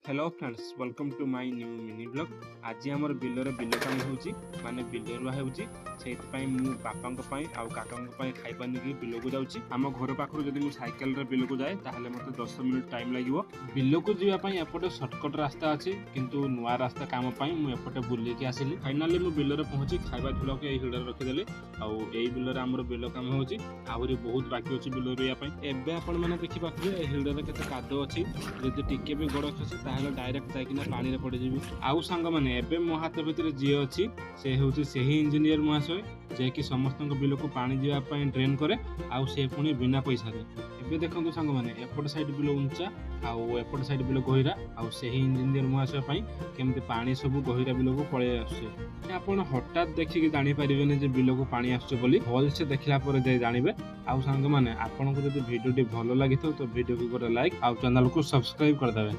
Hello friends welcome to my new mini blog. आज आमर बिलर bill काम होची माने बिल रुआ होची सेति मु बापांक पई आ काकांक पई खाइबा नेकी बिल को जाउची। आम घर पाखरु जदि मु साइकेल रे बिल को जाए ताहले मते 10 मिनिट टाइम लागिवो। बिल को जिया पई एपटे शॉर्टकट रास्ता अछि किंतु नुआ रास्ता काम पई मु एपटे बुली के आसिली। फाइनली मु बिल रे पहुंची खाइबा झुला के एही हिडर रखि देली। आ एही बिल रे हमर बिल काम होची आहुरी बहुत बाकी अछि बिल रुया पई। एबे आपण माने देखि पाखरे एही हिडर रे केते कादो अछि जदि टिके भी गड़ खसे ताहले डायरेक्ट जाइकिना पानी रे पड़ जिवि। आउ संग माने एबे मो हाथ भितर जे अछि से होउची सेही इंजीनियर महाशय जे कि समस्त बिल को पानी जीवा पई ड्रेन करे आउ से पुनी बिना पैसा रे। एबे देखंतु संग माने एपट साइड बिल ऊंचा आउ एपट साइड बिल गहिरा आउ सेही इंजीनियर महाशय पई केमते पानी सब गहिरा बिल को पळे आछे। आपण हठात देखि कि जानि परिबेने जे बिल को पानी आछे बोली होल से देखला पर जे जानिबे। आउ संग माने आपण को जदि वीडियो टी भलो लागितो तो वीडियो को लाइक आउ चैनल को सब्सक्राइब कर देबे।